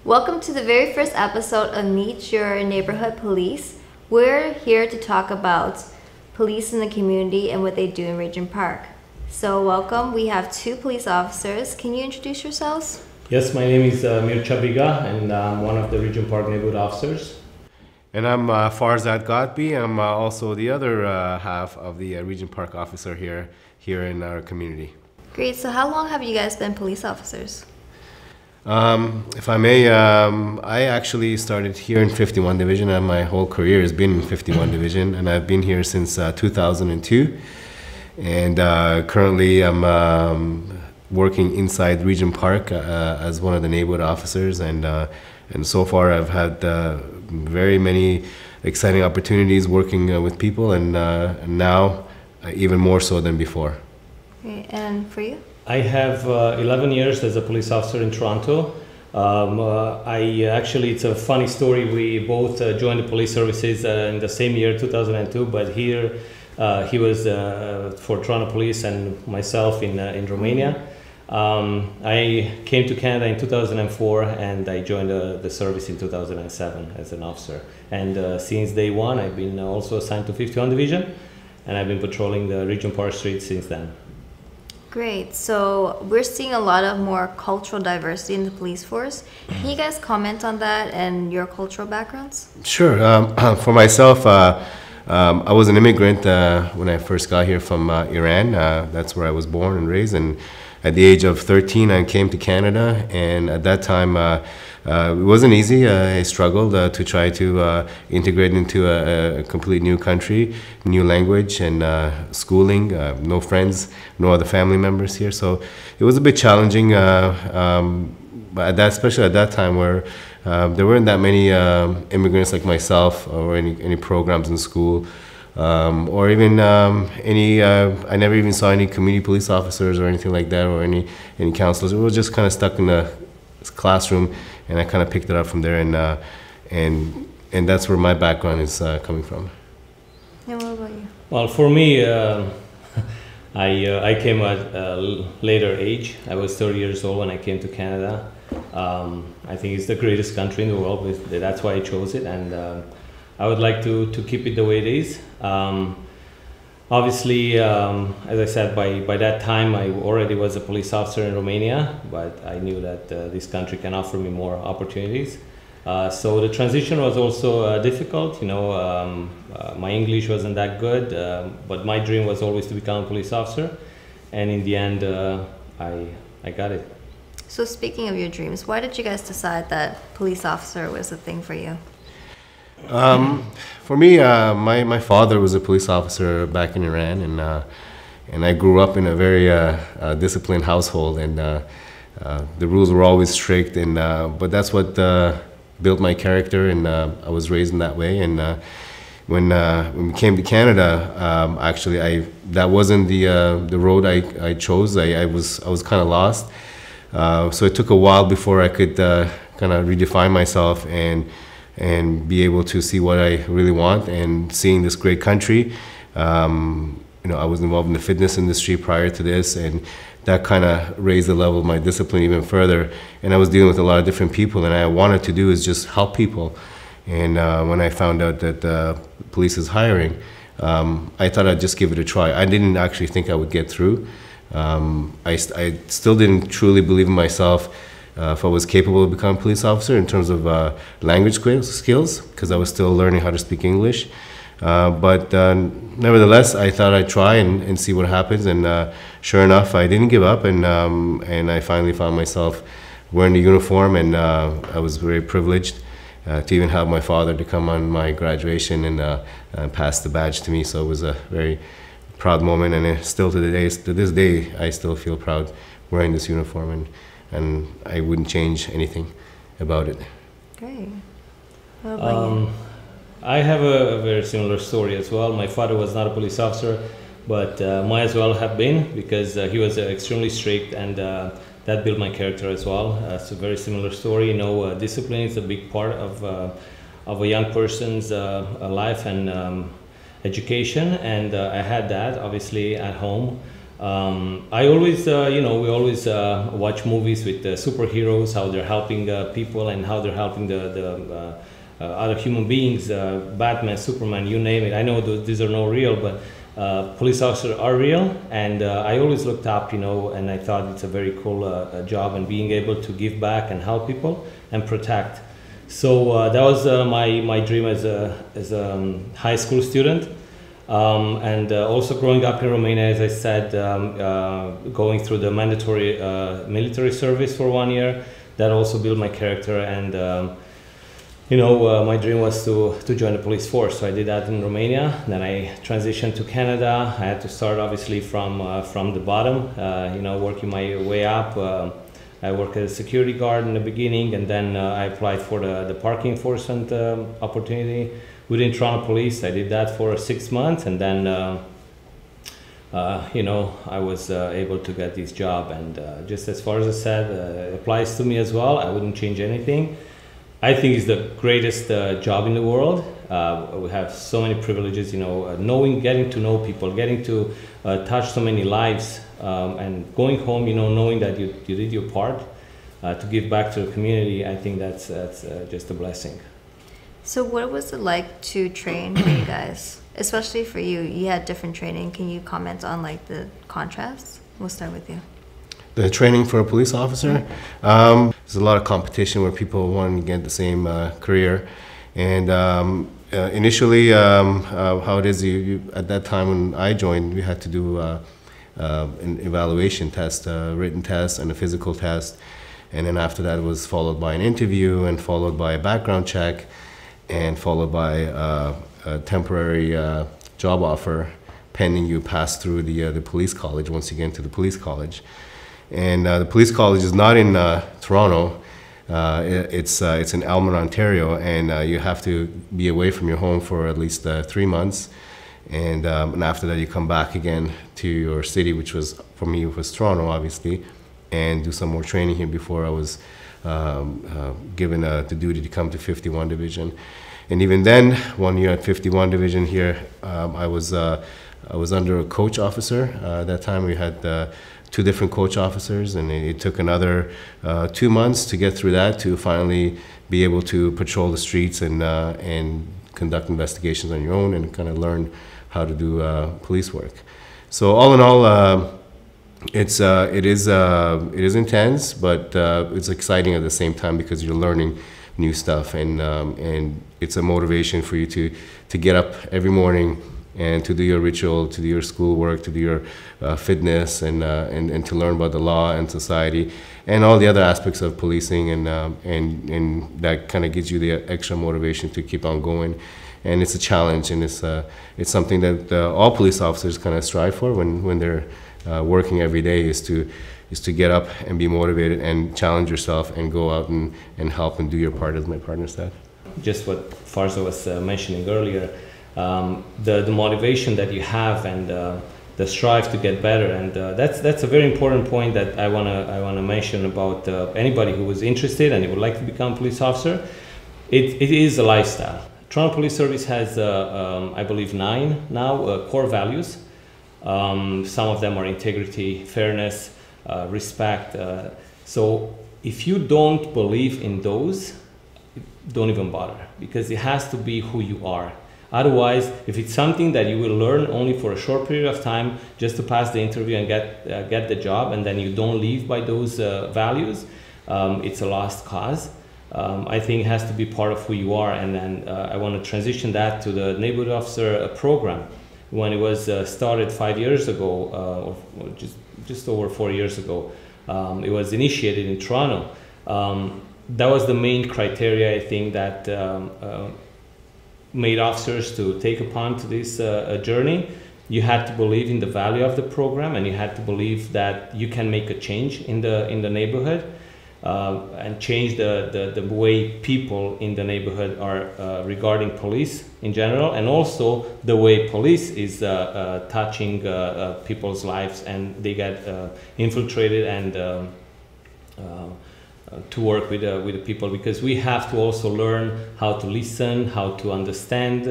Welcome to the very first episode of Meet Your Neighborhood Police. We're here to talk about police in the community and what they do in Regent Park. So welcome, we have two police officers. Can you introduce yourselves? Yes, my name is Mir Chabriga and I'm one of the Regent Park neighborhood officers. And I'm Farzad Gatbi. I'm also the other half of the Regent Park officer here in our community. Great, so how long have you guys been police officers? If I may, I actually started here in 51 Division, and my whole career has been in 51 Division, and I've been here since 2002. And currently I'm working inside Regent Park as one of the neighborhood officers, and so far I've had very many exciting opportunities working with people, and now even more so than before. Okay, and for you? I have 11 years as a police officer in Toronto. It's a funny story. We both joined the police services in the same year, 2002, but here he was for Toronto Police and myself in Romania. I came to Canada in 2004 and I joined the service in 2007 as an officer. And since day one, I've been also assigned to 51 Division, and I've been patrolling the Regent Park Street since then. Great. So we're seeing a lot of more cultural diversity in the police force. Can you guys comment on that and your cultural backgrounds? Sure. For myself, I was an immigrant when I first got here from Iran. That's where I was born and raised. And at the age of 13, I came to Canada. And at that time, it wasn't easy. I struggled to try to integrate into a complete new country, new language, and schooling. No friends, no other family members here. So it was a bit challenging, but especially at that time where there weren't that many immigrants like myself, or any programs in school, or even I never even saw any community police officers or anything like that, or any counselors. We were just kind of stuck in the classroom, and I kind of picked it up from there, and that's where my background is coming from. And what about you? Well, for me, I came at a later age. I was 30 years old when I came to Canada. I think it's the greatest country in the world. That's why I chose it, and I would like to keep it the way it is. Obviously, as I said, by that time I already was a police officer in Romania, but I knew that this country can offer me more opportunities. So the transition was also difficult. My English wasn't that good, but my dream was always to become a police officer, and in the end, I got it. So speaking of your dreams, why did you guys decide that police officer was the thing for you? For me, my father was a police officer back in Iran, and I grew up in a very disciplined household, and the rules were always strict, but that's what built my character, and I was raised in that way. And when we came to Canada, actually, that wasn't the road I chose. I was kind of lost, so it took a while before I could kind of redefine myself and be able to see what I really want. And seeing this great country, I was involved in the fitness industry prior to this, and that kind of raised the level of my discipline even further. And I was dealing with a lot of different people, and I wanted to do is just help people. And when I found out that police is hiring, I thought I'd just give it a try. I didn't actually think I would get through. I still didn't truly believe in myself if I was capable of becoming a police officer in terms of language skills, because I was still learning how to speak English. But nevertheless, I thought I'd try and see what happens. And sure enough, I didn't give up, and I finally found myself wearing the uniform, and I was very privileged to even have my father to come on my graduation and pass the badge to me. So it was a very proud moment, and still to this day, I still feel proud wearing this uniform, and I wouldn't change anything about it. Great. What about you? I have a very similar story as well. My father was not a police officer, but might as well have been, because he was extremely strict, and that built my character as well. It's a very similar story. You know, discipline is a big part of a young person's life and education, and I had that obviously at home. I always, you know, we always watch movies with superheroes, how they're helping people and how they're helping the other human beings, Batman, Superman, you name it. I know these are not real, but police officers are real, and I always looked up, you know, and I thought it's a very cool job, and being able to give back and help people and protect. So that was my dream as a high school student. And also growing up in Romania, as I said, going through the mandatory military service for 1 year, that also built my character. And you know, my dream was to join the police force. So I did that in Romania. Then I transitioned to Canada. I had to start obviously from the bottom, you know, working my way up. I worked as a security guard in the beginning, and then I applied for the parking enforcement opportunity within Toronto Police. I did that for 6 months, and then you know, I was able to get this job. And just as far as I said, it applies to me as well. I wouldn't change anything. I think it's the greatest job in the world. We have so many privileges, you know, getting to know people, getting to touch so many lives, and going home, you know, knowing that you did your part to give back to the community. I think that's just a blessing. So what was it like to train for you guys? Especially for you, you had different training. Can you comment on like the contrasts? We'll start with you. The training for a police officer, there's a lot of competition where people want to get the same career. And initially, how it is, you at that time when I joined, we had to do an evaluation test, a written test and a physical test. And then after that, it was followed by an interview, and followed by a background check, and followed by a temporary job offer pending you pass through the police college once you get into the police college. And the police college is not in Toronto. It's in Elmer, Ontario, and you have to be away from your home for at least 3 months. And after that, you come back again to your city, which was, for me, was Toronto, obviously, and do some more training here before I was given the duty to come to 51 Division. And even then, 1 year at 51 Division here, I was under a coach officer. At that time, we had 2 different coach officers, and it took another 2 months to get through that, to finally be able to patrol the streets and conduct investigations on your own, and kind of learn how to do police work. So all in all, it is intense, but it's exciting at the same time, because you're learning new stuff, and it's a motivation for you to get up every morning and to do your ritual, to do your schoolwork, to do your fitness, and to learn about the law and society and all the other aspects of policing, and that kind of gives you the extra motivation to keep on going. And it's a challenge, and it's something that all police officers kind of strive for when they're working every day, is to get up and be motivated and challenge yourself and go out and help and do your part, as my partner said. Just what Farza was mentioning earlier, the motivation that you have, and the strive to get better, and that's a very important point that I wanna mention about anybody who is interested and would like to become a police officer. It is a lifestyle. Toronto Police Service has I believe 9 now core values. Some of them are integrity, fairness, respect. So if you don't believe in those, don't even bother, because it has to be who you are. Otherwise, if it's something that you will learn only for a short period of time just to pass the interview and get the job, and then you don't live by those values, it's a lost cause. I think it has to be part of who you are. And then I want to transition that to the neighborhood officer program. When it was started 5 years ago, or just over 4 years ago, it was initiated in Toronto. That was the main criteria, I think, that made officers to take upon to this journey. You had to believe in the value of the program, and you had to believe that you can make a change in the neighborhood. and change the way people in the neighborhood are regarding police in general, and also the way police is touching people's lives, and they get infiltrated and to work with the people, because we have to also learn how to listen, how to understand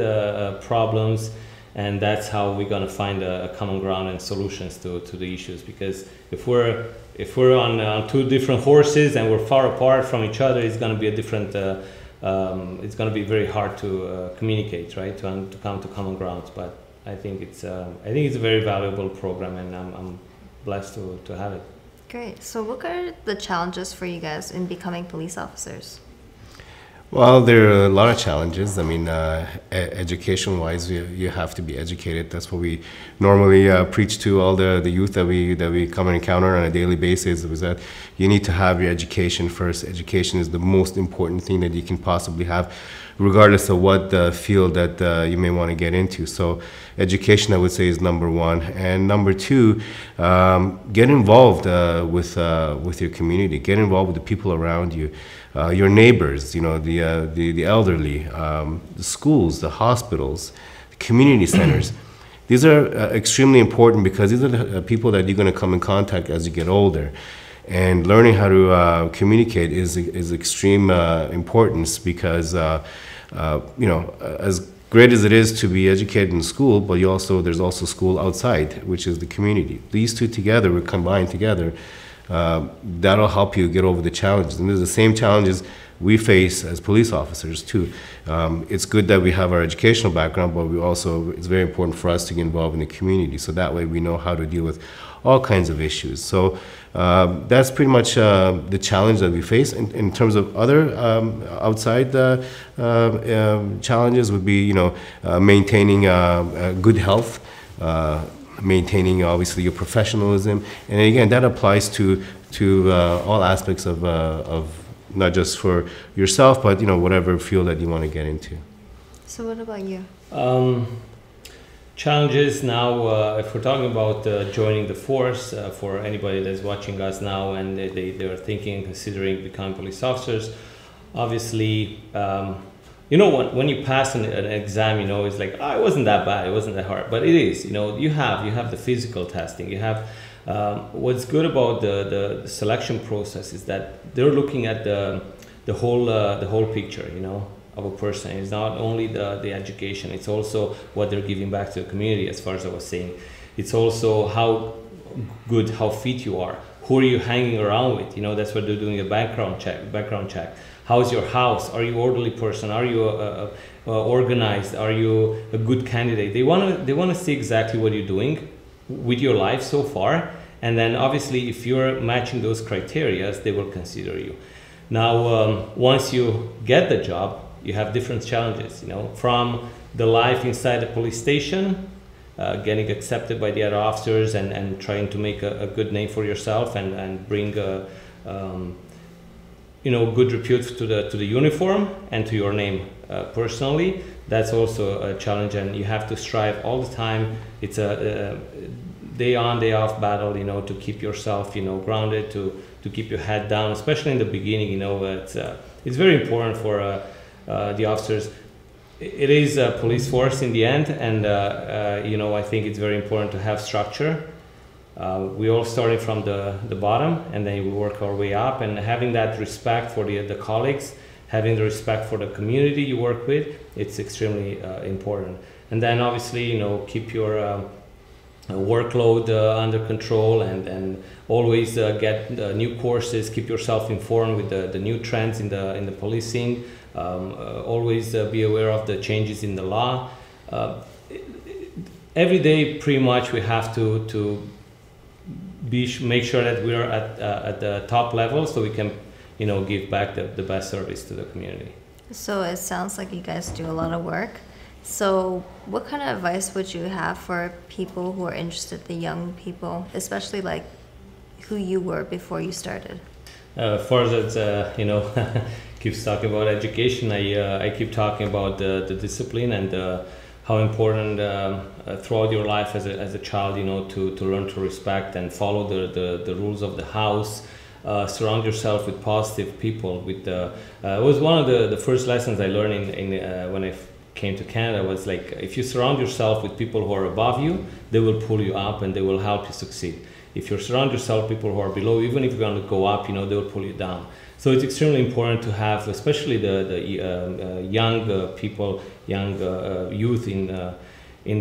problems, and that's how we're going to find a common ground and solutions to the issues. Because if we're on two different horses and we're far apart from each other, it's going to be a different. It's going to be very hard to communicate, right? To come to common grounds. But I think it's a very valuable program, and I'm blessed to have it. Great. So what are the challenges for you guys in becoming police officers? Well, there are a lot of challenges. I mean, education-wise, you have to be educated. That's what we normally preach to all the youth that we come and encounter on a daily basis. Is that you need to have your education first. Education is the most important thing that you can possibly have, regardless of what field that you may want to get into. So education, I would say, is number one. And number two, get involved with your community. Get involved with the people around you, your neighbors, the elderly, the schools, the hospitals, community centers. These are extremely important, because these are the people that you're going to come in contact as you get older. And learning how to communicate is extreme importance, because as great as it is to be educated in school, but there's also school outside, which is the community. These two together, we combine together, that'll help you get over the challenges. And there's the same challenges we face as police officers too. It's good that we have our educational background, but it's very important for us to get involved in the community, so that way we know how to deal with all kinds of issues. So that's pretty much the challenge that we face. In terms of other outside challenges would be, maintaining good health, maintaining obviously your professionalism, and again that applies to all aspects of not just for yourself, but whatever field that you want to get into. So what about you? Challenges now, if we're talking about joining the force, for anybody that's watching us now and they're thinking, considering becoming police officers, obviously, when you pass an exam, it's like, it wasn't that bad, it wasn't that hard, but it is. You have the physical testing. You have what's good about the selection process is that they're looking at the whole picture, of a person. It's not only the education, it's also what they're giving back to the community, as far as I was saying. It's also how fit you are. Who are you hanging around with? That's what they're doing, a background check. How's your house? Are you an orderly person? Are you organized? Are you a good candidate? They want to see exactly what you're doing with your life so far. And then obviously if you're matching those criteria, they will consider you. Now, once you get the job, you have different challenges, from the life inside the police station, getting accepted by the other officers and trying to make a good name for yourself and bring good repute to the uniform and to your name personally. That's also a challenge, and you have to strive all the time. It's a day on, day off battle, to keep yourself, grounded, to keep your head down, especially in the beginning. It's very important for the officers. It is a police force in the end, and I think it's very important to have structure. We all started from the bottom, and then we work our way up, and having that respect for the colleagues, having the respect for the community you work with, it's extremely important. And then obviously, keep your workload under control, and always get new courses, keep yourself informed with the new trends in the policing. Always be aware of the changes in the law. Every day, pretty much, we have to make sure that we are at the top level, so we can, give back the best service to the community. So it sounds like you guys do a lot of work. So what kind of advice would you have for people who are interested, the young people, especially like who you were before you started? As far as keeps talking about education, I keep talking about the discipline and how important throughout your life as a child, to learn to respect and follow the rules of the house, surround yourself with positive people. With it was one of the first lessons I learned when I came to Canada, was like, if you surround yourself with people who are above you, they will pull you up and they will help you succeed. If you surround yourself with people who are below, even if you're going to go up, they will pull you down. So it's extremely important to have, especially the young people, young youth in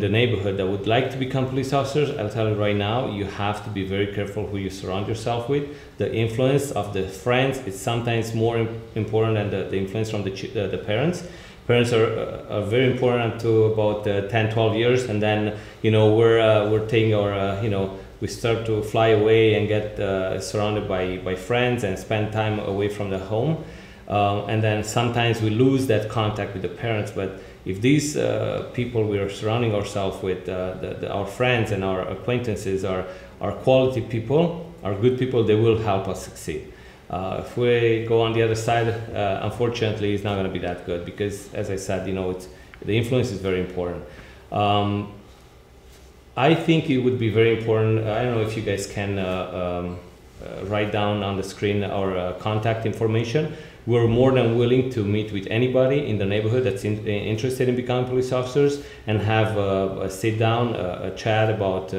the neighborhood that would like to become police officers. I'll tell you right now, you have to be very careful who you surround yourself with. The influence of the friends is sometimes more important than the influence from the parents. Parents are very important to about 10, 12 years, and then we're taking our we start to fly away and get surrounded by friends and spend time away from the home, and then sometimes we lose that contact with the parents. But if these people we are surrounding ourselves with, our friends and our acquaintances are quality people, are good people, they will help us succeed. If we go on the other side, unfortunately, it's not going to be that good, because, as I said, the influence is very important. I think it would be very important. I don't know if you guys can write down on the screen our contact information. We're more than willing to meet with anybody in the neighborhood that's interested in becoming police officers, and have a sit down, a chat about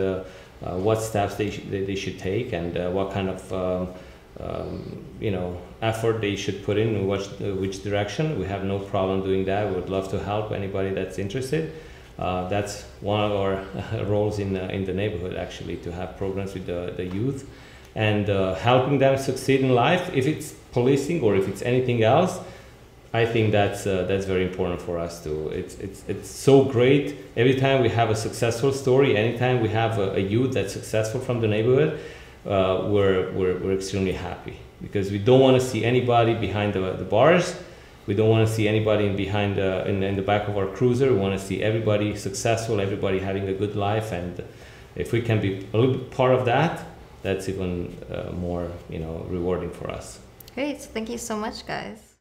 what steps they should take, and what kind of effort they should put in which direction. We have no problem doing that. We would love to help anybody that's interested. That's one of our roles in the neighborhood, actually, to have programs with the youth and helping them succeed in life. If it's policing or if it's anything else, I think that's very important for us too. It's so great every time we have a successful story. Anytime we have a youth that's successful from the neighborhood, we're extremely happy, because we don't want to see anybody behind the bars. We don't want to see anybody behind in the back of our cruiser. We want to see everybody successful, everybody having a good life, and if we can be a little bit part of that, that's even more rewarding for us. Great. Thank you so much, guys.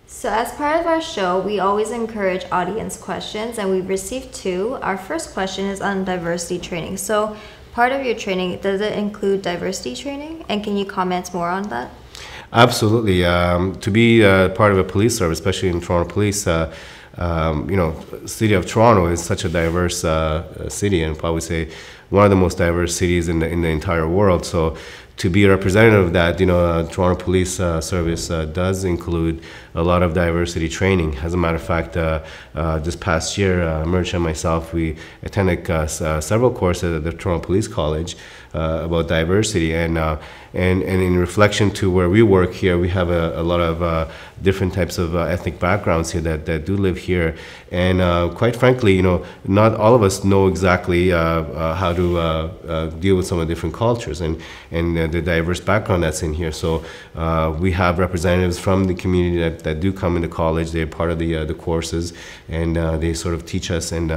So as part of our show, we always encourage audience questions, and we've received 2. Our first question is on diversity training. So part of your training, does it include diversity training? And can you comment more on that? Absolutely. To be part of a police service, especially in Toronto Police, city of Toronto is such a diverse city, and probably say one of the most diverse cities in the entire world. So to be a representative of that, Toronto Police Service does include a lot of diversity training. As a matter of fact, this past year, Merch and myself, we attended several courses at the Toronto Police College about diversity, and in reflection to where we work here, we have a lot of different types of ethnic backgrounds here that do live here, and quite frankly, not all of us know exactly how to deal with some of the different cultures and the diverse background that's in here. So we have representatives from the community that do come into college. They're part of the courses, and they sort of teach us and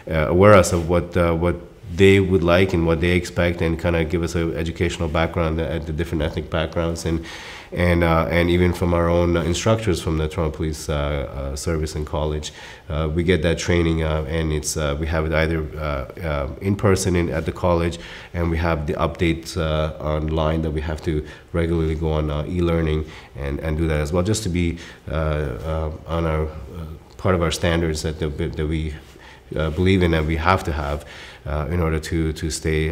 aware us of what they would like and what they expect, and kind of give us an educational background at the different ethnic backgrounds, and even from our own instructors from the Toronto Police Service and college, we get that training, and it's we have it either in person at the college, and we have the updates online that we have to regularly go on e-learning and do that as well, just to be on our part of our standards that we believe in and we have to have in order to stay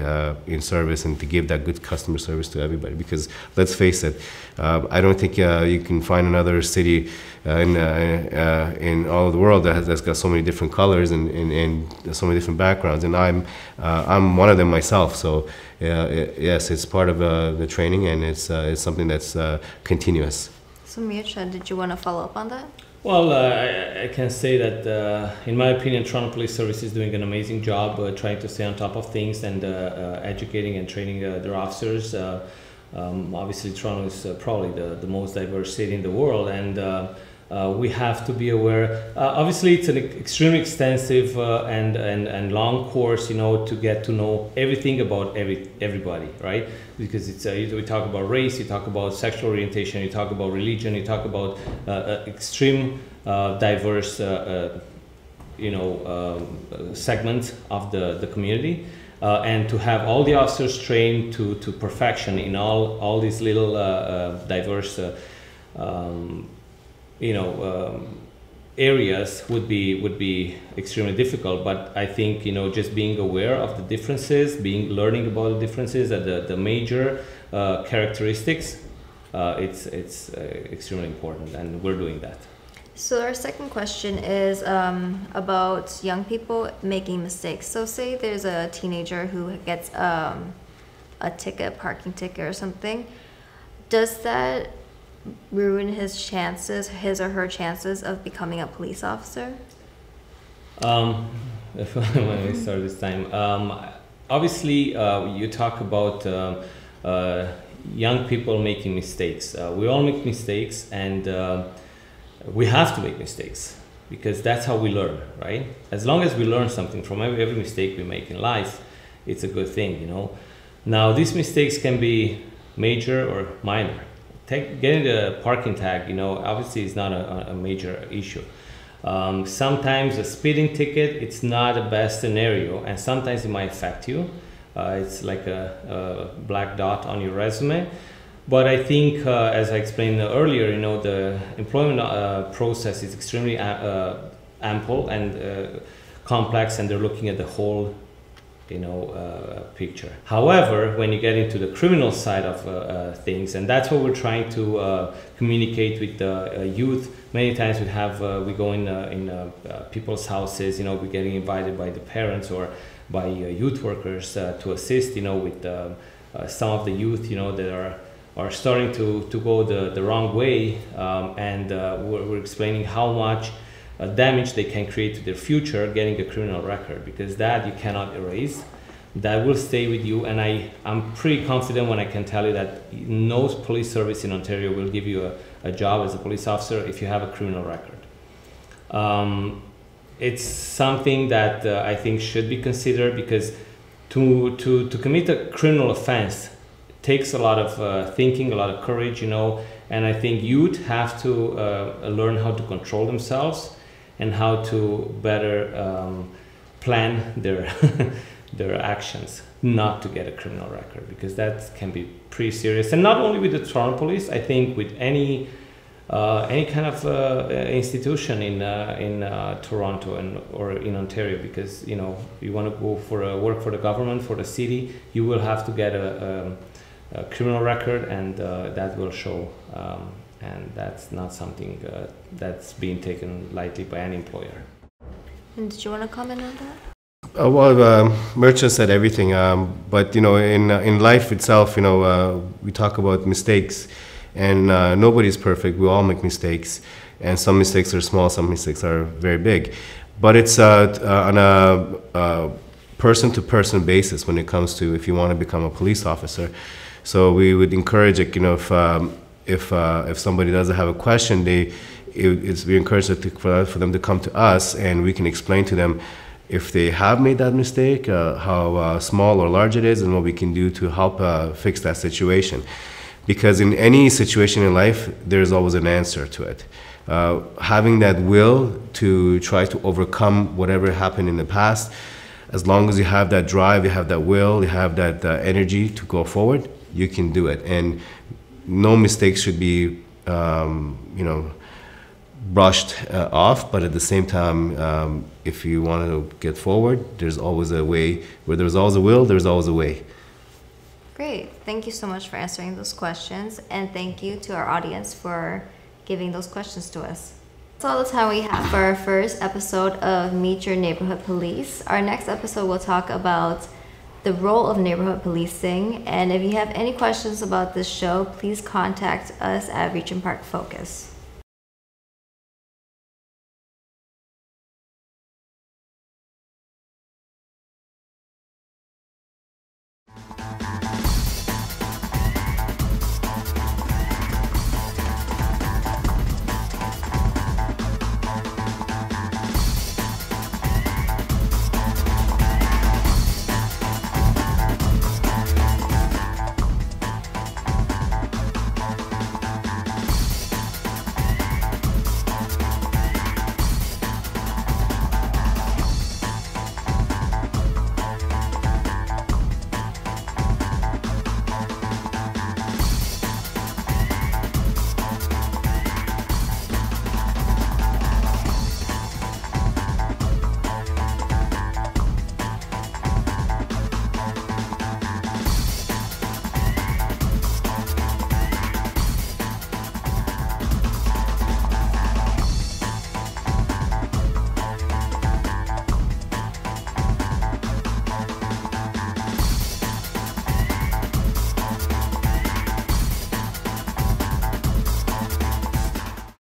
in service and to give that good customer service to everybody. Because let's face it, I don't think you can find another city in all of the world that's got so many different colors and so many different backgrounds, and I'm one of them myself. So yes, it's part of the training, and it's something that's continuous. So Mircea, did you want to follow up on that? Well, I can say that, in my opinion, Toronto Police Service is doing an amazing job trying to stay on top of things and educating and training their officers. Obviously, Toronto is probably the most diverse city in the world, and we have to be aware. Obviously, it's an extremely extensive and long course, to get to know everything about everybody, right? Because it's we talk about race, you talk about sexual orientation, you talk about religion, you talk about extreme diverse segment of the community, and to have all the officers trained to perfection in all these little diverse areas would be extremely difficult. But I think just being aware of the differences, learning about the differences, the major characteristics, it's extremely important, and we're doing that. So our second question is about young people making mistakes. So say there's a teenager who gets a parking ticket or something. Does that ruin his or her chances of becoming a police officer? When we start this time, obviously you talk about young people making mistakes. We all make mistakes, and we have to make mistakes because that's how we learn, right? As long as we learn something from every mistake we make in life, it's a good thing, Now, these mistakes can be major or minor. Getting the parking tag, obviously is not a major issue. Sometimes a speeding ticket, it's not the best scenario, and sometimes it might affect you. It's like a black dot on your resume. But I think, as I explained earlier, the employment process is extremely ample and complex, and they're looking at the whole, picture. However, when you get into the criminal side of things, and that's what we're trying to communicate with the youth. Many times we go in people's houses. We're getting invited by the parents or by youth workers to assist. With some of the youth, that are starting to go the wrong way, and we're explaining how much damage they can create to their future getting a criminal record, because that you cannot erase. That will stay with you, and I'm pretty confident when I can tell you that no police service in Ontario will give you a job as a police officer if you have a criminal record. It's something that I think should be considered, because to commit a criminal offense takes a lot of thinking, a lot of courage, and I think youth have to learn how to control themselves and how to better plan their their actions, not to get a criminal record, because that can be pretty serious. And not only with the Toronto Police, I think with any kind of institution in Toronto or in Ontario, because you want to go for work for the government, for the city, you will have to get a criminal record, and that will show, and that's not something that's being taken lightly by any employer. And did you want to comment on that? Mircea said everything, but in life itself, we talk about mistakes, and nobody's perfect. We all make mistakes, and some mistakes are small, some mistakes are very big, but it's on a person-to-person basis when it comes to if you want to become a police officer. So we would encourage it, if somebody doesn't have a question, we encourage for them to come to us, and we can explain to them if they have made that mistake, how small or large it is, and what we can do to help fix that situation. Because in any situation in life, there's always an answer to it. Having that will to try to overcome whatever happened in the past, as long as you have that drive, you have that will, you have that energy to go forward, you can do it. And no mistakes should be, brushed off, but at the same time, if you want to get forward, there's always a way. Where there's always a will, there's always a way. Great. Thank you so much for answering those questions, and thank you to our audience for giving those questions to us. That's all the time we have for our first episode of Meet Your Neighborhood Police. Our next episode will talk about the role of neighborhood policing, and if you have any questions about this show, please contact us at Regent Park Focus.